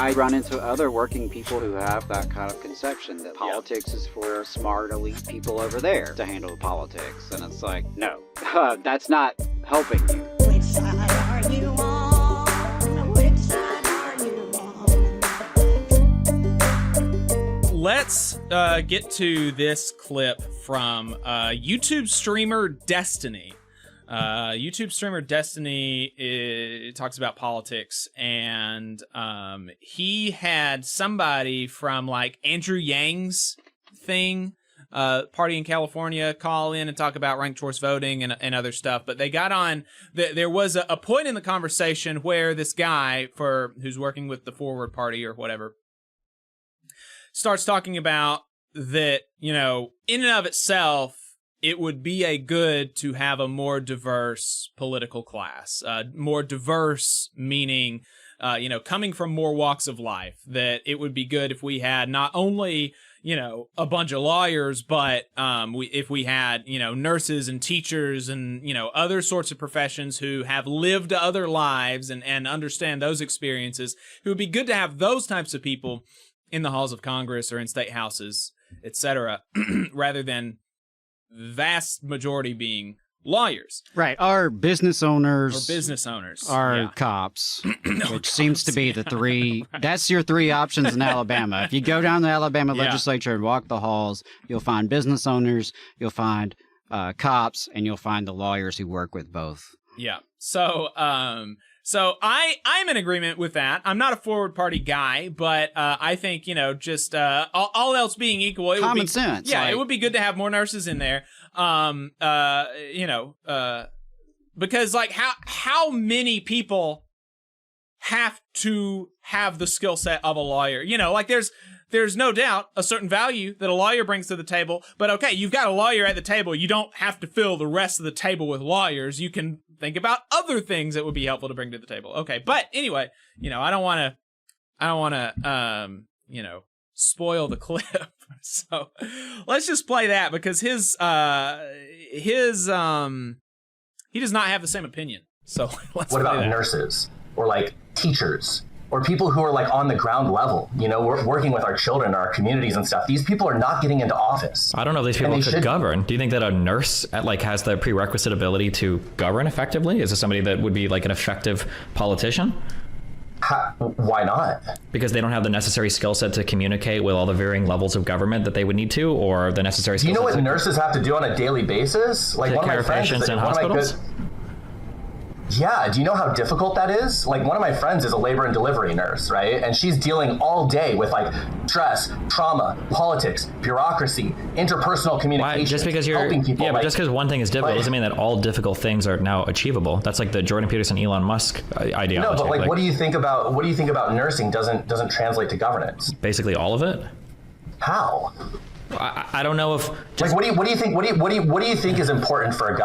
I run into other working people who have that kind of conception that politics is for smart, elite people over there to handle politics. And it's like, no, that's not helping you. Which side are you on? Which side are you on? Let's get to this clip from YouTube streamer Destiny. YouTube streamer Destiny talks about politics, and he had somebody from like Andrew Yang's thing, party in California, call in and talk about ranked choice voting and other stuff. But they got on. There was a point in the conversation where this guy who's working with the Forward Party or whatever starts talking about that, you know, in and of itself, it would be a good to have a more diverse political class. More diverse meaning, you know, coming from more walks of life. That it would be good if we had not only, you know, a bunch of lawyers, but if we had, you know, nurses and teachers and, you know, other sorts of professions who have lived other lives and understand those experiences. It would be good to have those types of people in the halls of Congress or in state houses, etc., rather than vast majority being lawyers. Right. Our business owners. Are cops, which seems to be the three. Right. That's your three options in Alabama. If you go down to the Alabama legislature and walk the halls, you'll find business owners, you'll find cops, and you'll find the lawyers who work with both. Yeah. So, I'm in agreement with that. I'm not a Forward Party guy, but I think, you know, just all else being equal, it common would be, sense. Yeah, it would be good to have more nurses in there. You know, because like how many people have to have the skill set of a lawyer? You know, like there's no doubt a certain value that a lawyer brings to the table, but okay, you've got a lawyer at the table. You don't have to fill the rest of the table with lawyers. You can think about other things that would be helpful to bring to the table. Okay, but anyway, you know, I don't want to, you know, spoil the clip. So let's just play that because he does not have the same opinion. So let's. What about nurses or like teachers? Or people who are like on the ground level, you know, we're working with our children, our communities and stuff. These people are not getting into office. I don't know if these people could govern. Do you think that a nurse has the prerequisite ability to govern effectively? Is this somebody that would be like an effective politician? Why not? Because they don't have the necessary skill set to communicate with all the varying levels of government that they would need to, or the necessary skill set. Do you know what nurses have to do on a daily basis? Like take care of patients in hospitals? Yeah, do you know how difficult that is? Like one of my friends is a labor and delivery nurse, right? And she's dealing all day with like stress, trauma, politics, bureaucracy, interpersonal communication. Just because you're helping people, but just because one thing is difficult doesn't mean that all difficult things are now achievable. That's like the Jordan Peterson, Elon Musk ideology. No, but like what do you think about nursing doesn't translate to governance? Basically all of it. How? I don't know if like what do you think is important for a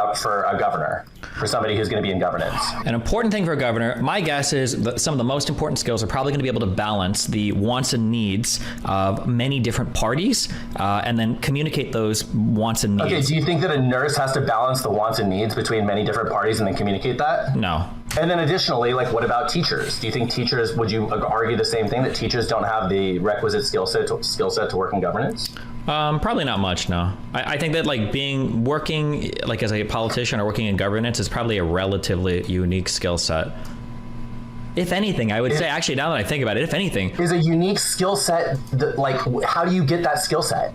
governor, for somebody who's going to be in governance? An important thing for a governor, my guess is that some of the most important skills are probably going to be able to balance the wants and needs of many different parties, and then communicate those wants and needs. Okay, do you think that a nurse has to balance the wants and needs between many different parties and then communicate that? No. And then additionally, like what about teachers? Do you think teachers, would you argue the same thing, that teachers don't have the requisite skill set to work in governance? Probably not much, no. I think that like working like as a politician or working in governance is probably a relatively unique skill set. If anything, I would say, actually, now that I think about it, if anything. Is a unique skill set, like how do you get that skill set?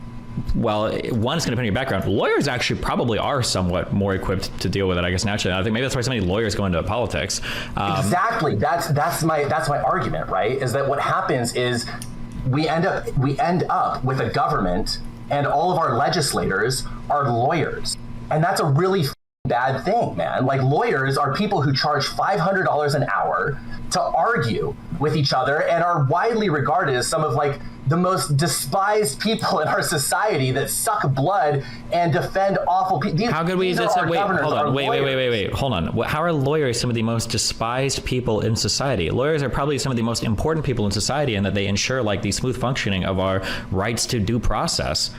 Well, one, it's going to depend on your background. Lawyers actually probably are somewhat more equipped to deal with it, I guess, naturally. I think maybe that's why so many lawyers go into politics. Exactly. That's my argument, right? Is that what happens is we end up with a government and all of our legislators are lawyers. And that's a really bad thing, man. Like lawyers are people who charge $500 an hour to argue with each other and are widely regarded as some of like the most despised people in our society that suck blood and defend awful people. How could we just wait, hold on, wait, hold on. How are lawyers some of the most despised people in society? Lawyers are probably some of the most important people in society in that they ensure like the smooth functioning of our rights to due process.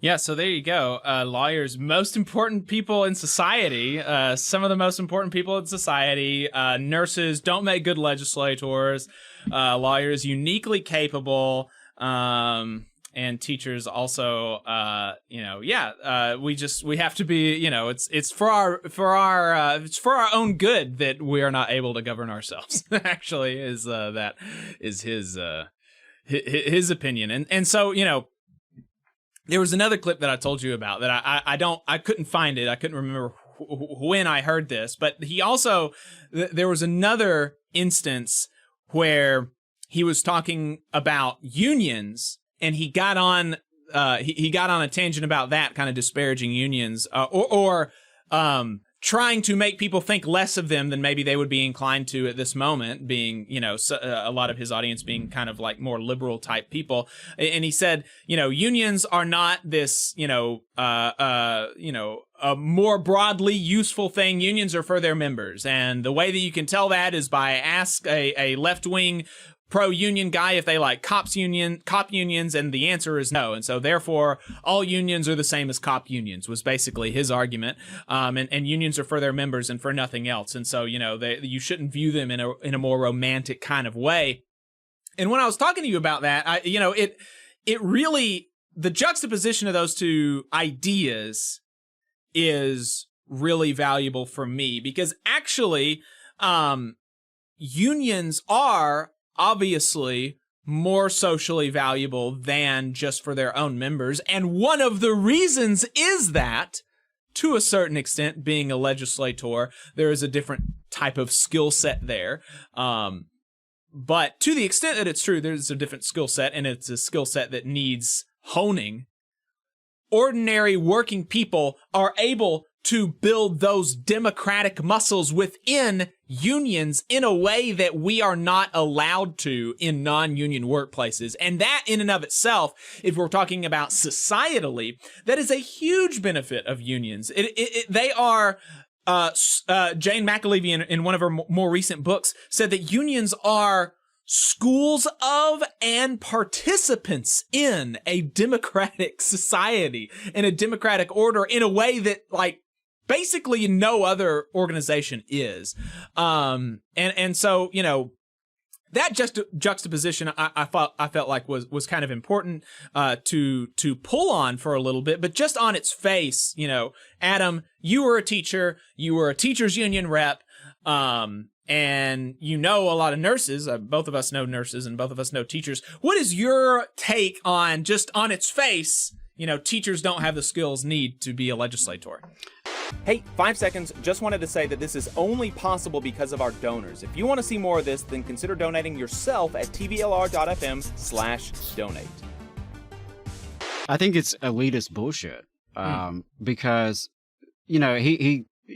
Yeah, so there you go. Lawyers, most important people in society. Some of the most important people in society. Nurses don't make good legislators. Lawyers, uniquely capable. And teachers also, we have to be, it's for our own good that we are not able to govern ourselves. Actually, is his opinion, and so there was another clip that I told you about that I couldn't find it. I couldn't remember when I heard this, but he also there was another instance where he was talking about unions. And he got on a tangent about that, kind of disparaging unions, or trying to make people think less of them than maybe they would be inclined to at this moment, being, a lot of his audience being kind of like more liberal type people. And he said, unions are not this, a more broadly useful thing. Unions are for their members. And the way that you can tell that is by ask a left-wing pro-union guy if they like cop unions, and the answer is no. And so therefore all unions are the same as cop unions, was basically his argument. And unions are for their members and for nothing else. And so, you shouldn't view them in a more romantic kind of way. And when I was talking to you about that, it really, the juxtaposition of those two ideas is really valuable for me, because actually, unions are obviously more socially valuable than just for their own members. And one of the reasons is that, to a certain extent, being a legislator, there is a different type of skill set there. But to the extent that it's true, there's a different skill set, and it's a skill set that needs honing. Ordinary working people are able to build those democratic muscles within unions in a way that we are not allowed to in non-union workplaces. And that in and of itself, if we're talking about societally, that is a huge benefit of unions. They are, Jane McAlevey in one of her more recent books said that unions are schools of and participants in a democratic society, in a democratic order, in a way that, like, basically no other organization is. And so, that juxtaposition I felt like was kind of important to pull on for a little bit. But just on its face, Adam, you were a teacher, you were a teachers union rep, and a lot of nurses. Both of us know nurses, and both of us know teachers. What is your take on, just on its face, teachers don't have the skills needed to be a legislator? Hey, 5 seconds, just wanted to say that this is only possible because of our donors. If you want to see more of this, then consider donating yourself at tvlr.fm/donate. I think it's elitist bullshit, because,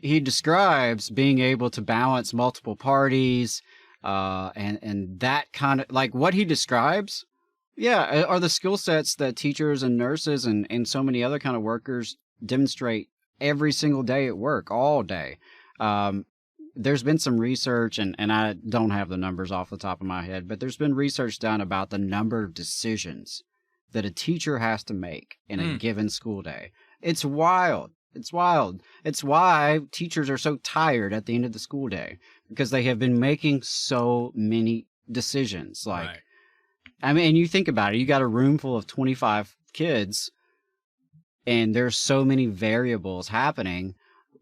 he describes being able to balance multiple parties, and that kind of, like, what he describes, are the skill sets that teachers and nurses and so many other kind of workers demonstrate every single day at work, all day. There's been some research, and I don't have the numbers off the top of my head, but there's been research done about the number of decisions that a teacher has to make in a given school day. It's wild. It's wild. It's why teachers are so tired at the end of the school day, because they have been making so many decisions. Like, I mean, you think about it, you got a room full of 25 kids, and there's so many variables happening,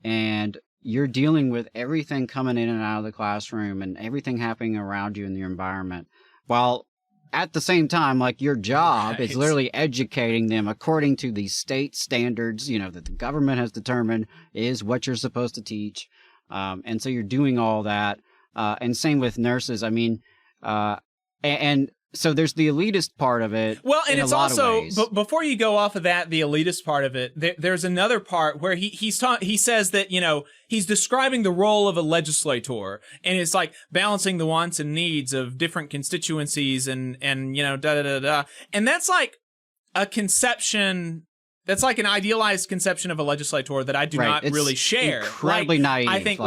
and you're dealing with everything coming in and out of the classroom and everything happening around you in your environment, while at the same time, like, your job is literally educating them according to these state standards, that the government has determined is what you're supposed to teach. And so you're doing all that. And same with nurses. I mean, and so there's the elitist part of it. Well, and it's also, before you go off of that, the elitist part of it, there's another part where he says that, he's describing the role of a legislator, and it's like balancing the wants and needs of different constituencies and da-da-da-da. And that's like a conception, that's like an idealized conception of a legislator that I do not really share. Incredibly naive. I think,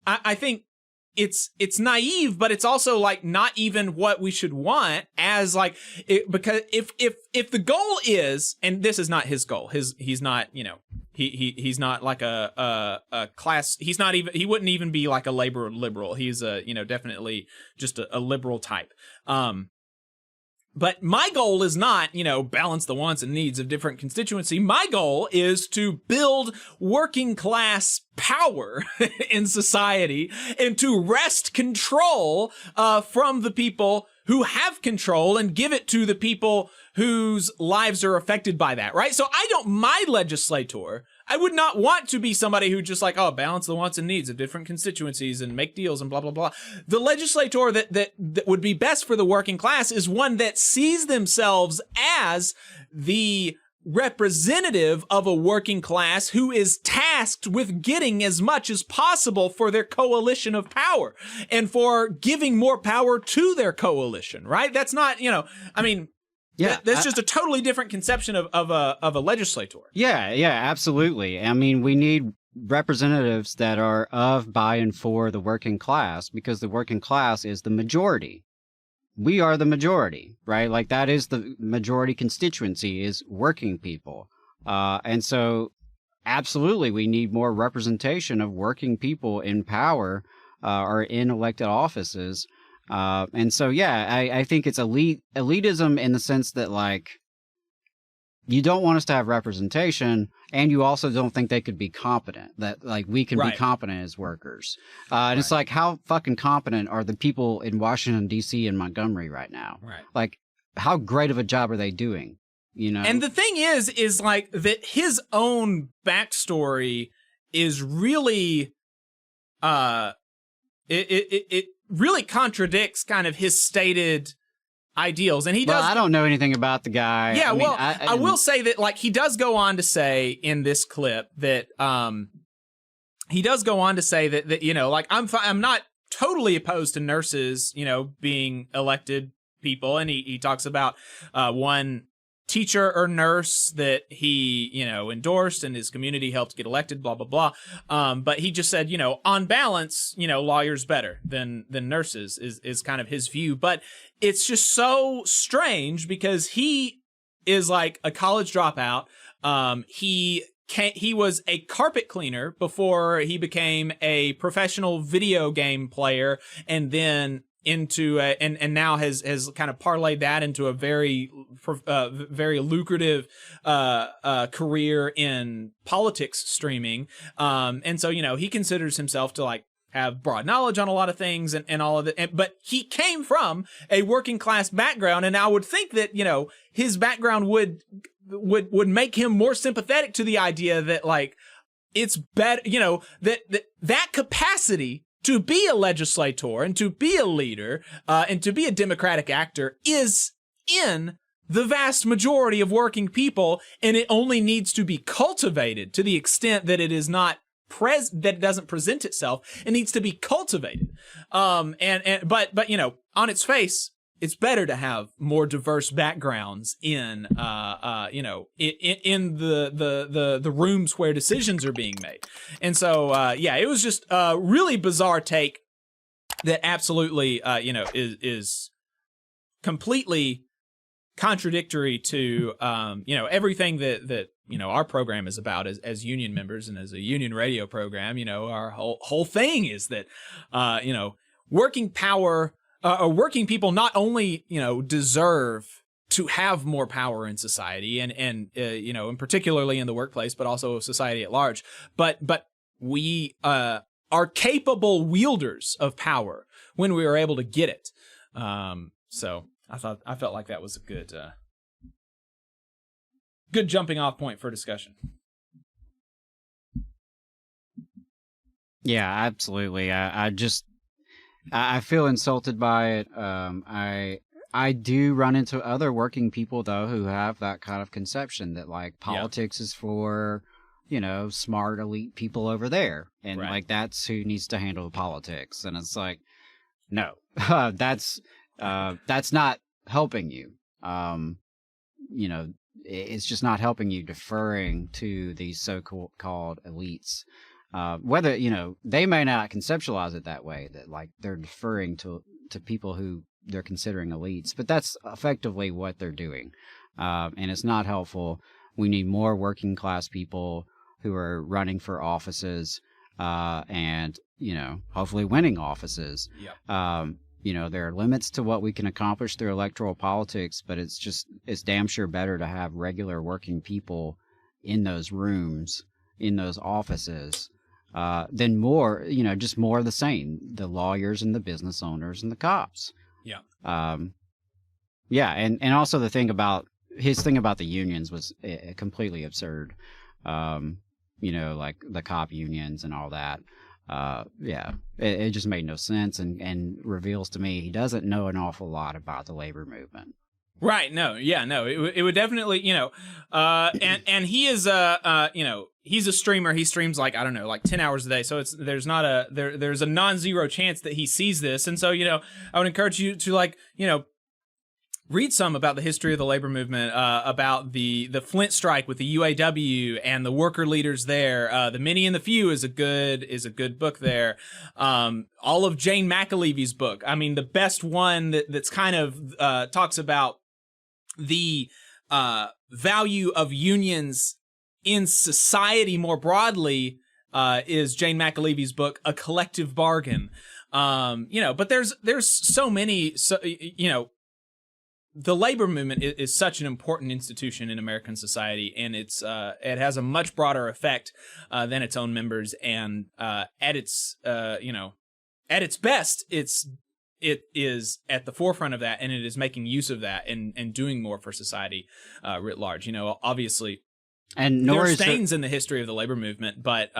I think it's naive, but it's also like not even what we should want as like because if the goal is, and this is not his goal, he's not, you know, he's not like a class, he's not even, he wouldn't even be like a labor liberal. He's a, you know, definitely just a liberal type. But my goal is not, you know, balance the wants and needs of different constituency. My goal is to build working class power in society and to wrest control from the people who have control and give it to the people whose lives are affected by that, right? So my legislator, I would not want to be somebody who just like, oh, balance the wants and needs of different constituencies and make deals and blah, blah, blah. The legislator that would be best for the working class is one that sees themselves as the representative of a working class who is tasked with getting as much as possible for their coalition of power and for giving more power to their coalition, right? That's not, you know, I mean, yeah, that's just a totally different conception of a legislator. Yeah, absolutely. I mean, we need representatives that are of, by, and for the working class, because the working class is the majority. We are the majority, right? Like that is the majority constituency is working people. And so absolutely, we need more representation of working people in power or in elected offices. And so, yeah, I think it's elitism in the sense that, like, you don't want us to have representation, and you also don't think they could be competent, that, like, we can be competent as workers. And it's like, how fucking competent are the people in Washington, D.C. and Montgomery right now? Right. Like, how great of a job are they doing? You know? And the thing is like, that his own backstory is really, it really contradicts kind of his stated ideals. And he does. Well, I don't know anything about the guy. Yeah, I will say that, like, he does go on to say in this clip that, you know, like, I'm not totally opposed to nurses, you know, being elected people. And he talks about, one teacher or nurse that he, you know, endorsed and his community helped get elected, blah, blah, blah. But he just said, you know, on balance, you know, lawyers better than nurses is kind of his view. But it's just so strange because he is like a college dropout. He was a carpet cleaner before he became a professional video game player, and then into and now has kind of parlayed that into a very lucrative career in politics streaming. And so, you know, he considers himself to like have broad knowledge on a lot of things and all of it. But he came from a working class background, and I would think that, you know, his background would make him more sympathetic to the idea that, like, it's better, you know, that capacity to be a legislator and to be a leader and to be a democratic actor is in the vast majority of working people, and it only needs to be cultivated to the extent that it is not that it doesn't present itself. It needs to be cultivated. But you know, on its face, it's better to have more diverse backgrounds in you know, in the rooms where decisions are being made. And so yeah, it was just a really bizarre take that absolutely you know, is completely contradictory to you know, everything that you know, our program is about as union members and as a union radio program. You know, our whole thing is that you know, working power. Working people not only, you know, deserve to have more power in society and you know, and particularly in the workplace, but also society at large. But we are capable wielders of power when we are able to get it. So I felt like that was a good jumping off point for discussion. Yeah, absolutely. I feel insulted by it. I do run into other working people, though, who have that kind of conception that, like, politics is for, you know, smart, elite people over there. And, like, that's who needs to handle politics. And it's like, no, that's not helping you. You know, it's just not helping you, deferring to these so-called elites. Whether, they may not conceptualize it that way, that like they're deferring to people who they're considering elites, but that's effectively what they're doing. And it's not helpful. We need more working class people who are running for offices, and, hopefully winning offices. Yep. There are limits to what we can accomplish through electoral politics, but it's damn sure better to have regular working people in those rooms, in those offices, than more, just more of the same, the lawyers and the business owners and the cops. Yeah. And also his thing about the unions was completely absurd. Like the cop unions and all that. It just made no sense and reveals to me he doesn't know an awful lot about the labor movement. Right. No. Yeah. No. It would definitely, and he is he's a streamer. He streams like 10 hours a day. So there's a non-zero chance that he sees this. And so I would encourage you to read some about the history of the labor movement, about the Flint strike with the UAW and the worker leaders there. The Many and the Few is a good book there. All of Jane McAlevy's book. I mean, the best one that's kind of talks about the value of unions in society more broadly is Jane McAlevy's book, A Collective Bargain. But there's so many, the labor movement is such an important institution in American society, and it has a much broader effect than its own members. And at its best, it is at the forefront of that, and it is making use of that and doing more for society writ large. Obviously. And there are stains in the history of the labor movement, but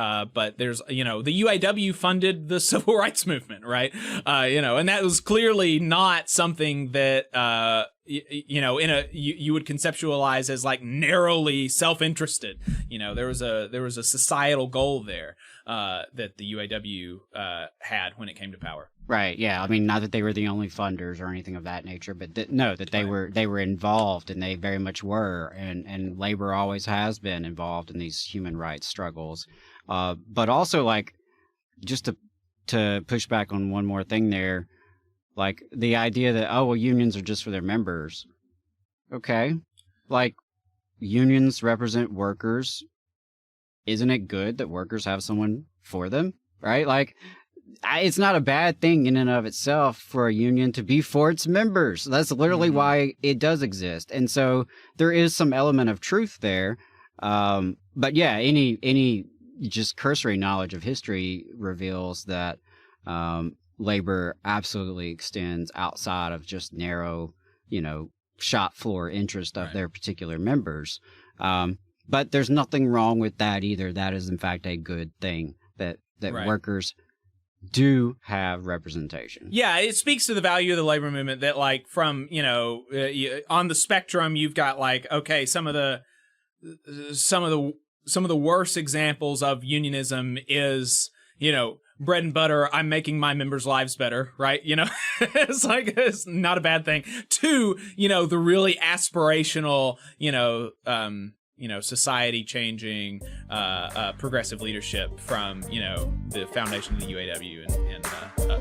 there's, the UAW funded the civil rights movement, right? And that was clearly not something that, you would conceptualize as like narrowly self-interested. There was a societal goal there, that the UAW, had when it came to power. Right. Yeah. I mean, not that they were the only funders or anything of that nature, but that they were involved, and they very much were, and labor always has been involved in these human rights struggles. But also, like, just to push back on one more thing there, like the idea that, unions are just for their members. Okay. Like, unions represent workers. Isn't it good that workers have someone for them? Right? Like, it's not a bad thing in and of itself for a union to be for its members. That's literally why it does exist. And so there is some element of truth there. But yeah, any just cursory knowledge of history reveals that labor absolutely extends outside of just narrow, shop floor interest of their particular members. But there's nothing wrong with that either. That is, in fact, a good thing that workers do have representation. Yeah, it speaks to the value of the labor movement that, like, from, on the spectrum, you've got, like, okay, some of the worst examples of unionism is, bread and butter, I'm making my members' lives better, right? It's not a bad thing. To, the really aspirational, society changing, progressive leadership from, the foundation of the UAW and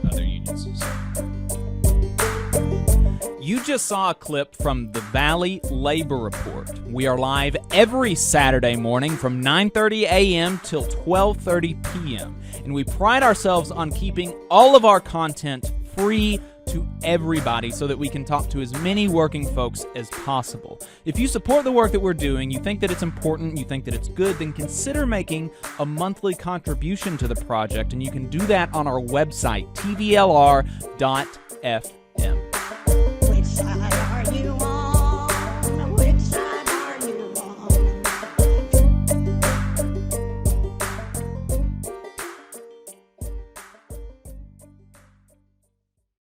other unions. You just saw a clip from the Valley Labor Report. We are live every Saturday morning from 9:30 a.m. till 12:30 p.m. And we pride ourselves on keeping all of our content free to everybody so that we can talk to as many working folks as possible. If you support the work that we're doing, you think that it's important, you think that it's good, then consider making a monthly contribution to the project, and you can do that on our website, tvlr.fm.